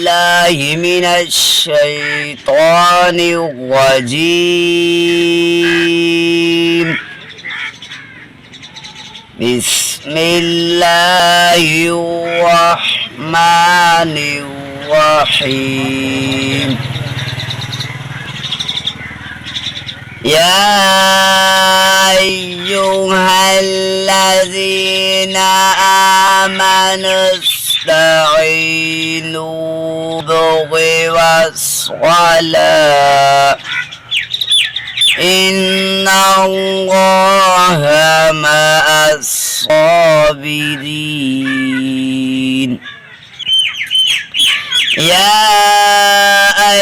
بالله من الشيطان الرجيم. بسم الله الرحمن الرحيم. يا أيها الذين آمنوا استعينوا بالصبر والصلاة إن الله مع الصابرين. يا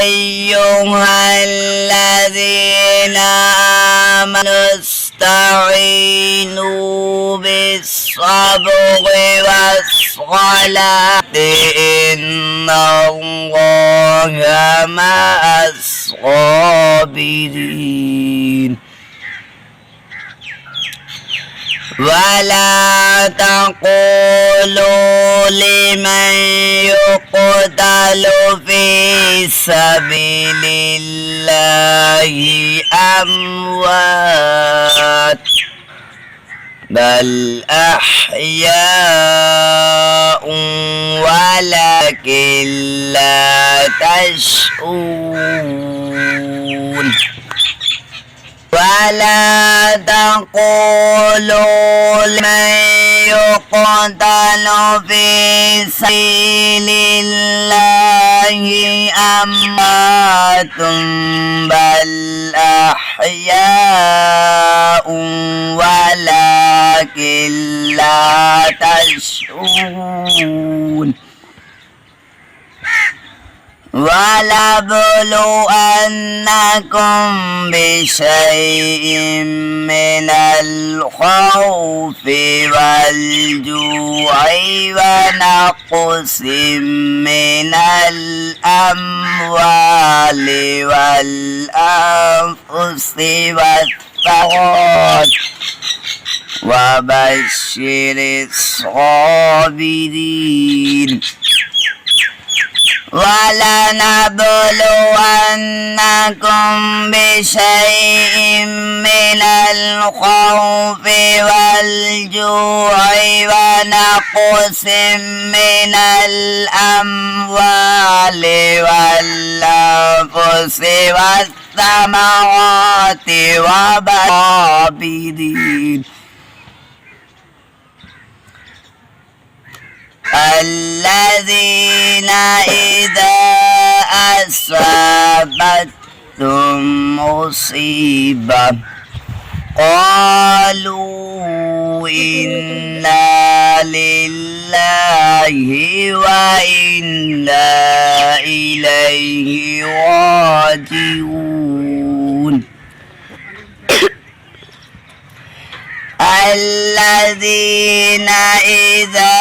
أيها الذين آمنوا استعينوا بالصبر والصلاة إن الله مع الصابرين. ولا تقولوا لمن يقتل في سبيل الله أموات بل أحياء ولكن لا تشعرون. ولا تقولوا لمن يقتل في سبيل الله أموات بل أحياء ولكن لا تشعرون. ولنبلونكم بشيء من الخوف والجوع ونقص من الأموال والأنفس والثمرات وبشر الصابرين. ولنبلونكم بشيء من الخوف والجوع ونقص من الأموال والأنفس والثمرات وبشر الذين إذا أصابتهم مصيبة قالوا إنا لله وإنا إليه راجعون. الذين إذا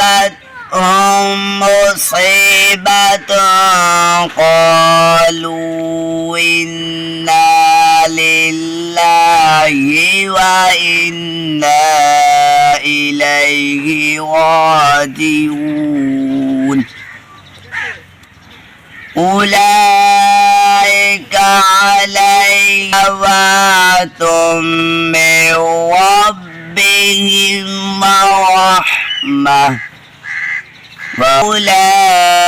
أصابتهم مصيبة قالوا إنا لله وإنا إليه راجعون. أولئك عليهم صلوات من ربهم ورحمة وأولئك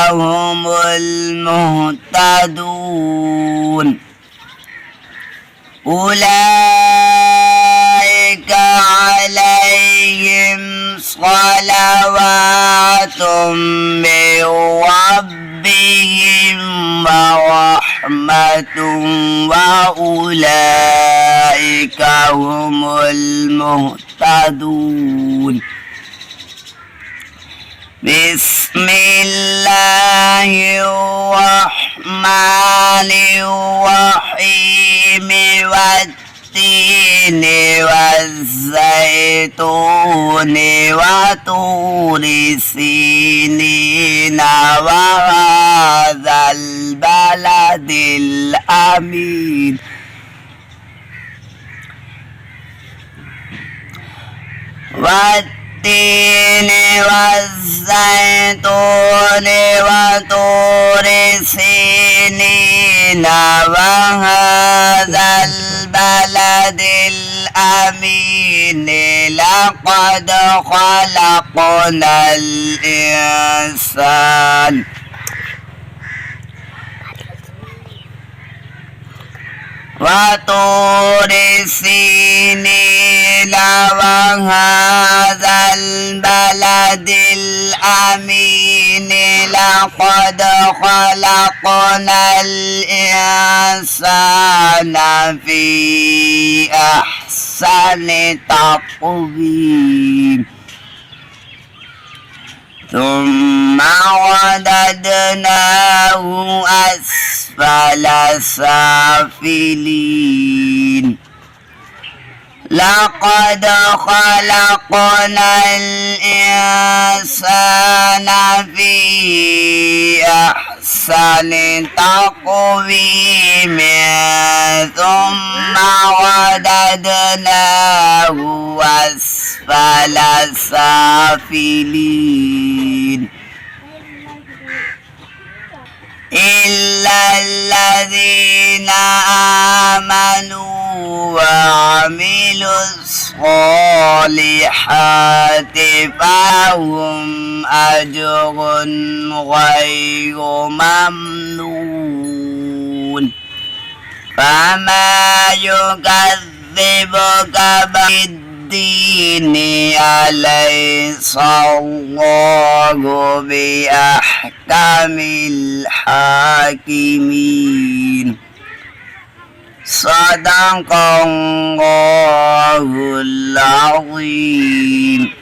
هم المهتدون. أولئك عليهم صلوات من ربهم ورحمة وأولئك هم المهتدون. بسم الله الرحمن الرحيم. والتين والزيتون وطور سينين وهذا البلد الأمين. والتين والتين والزيتون وطور سينين وهذا البلد الأمين لقد خلقنا الإنسان وطور سينين وهذا البلد الأمين لقد خلقنا الإنسان في أحسن تقويم ثم رددناه أسفل سافلين لقد خلقنا الإنسان في أحسن تقويم ثم رددناه أسفل سافلين إلا الذين آمنوا وعملوا الصالحات فلهم أجر غير ممنون فما يكذبك بالدين أليس الله بأحكم الحاكمين صدق الله العظيم.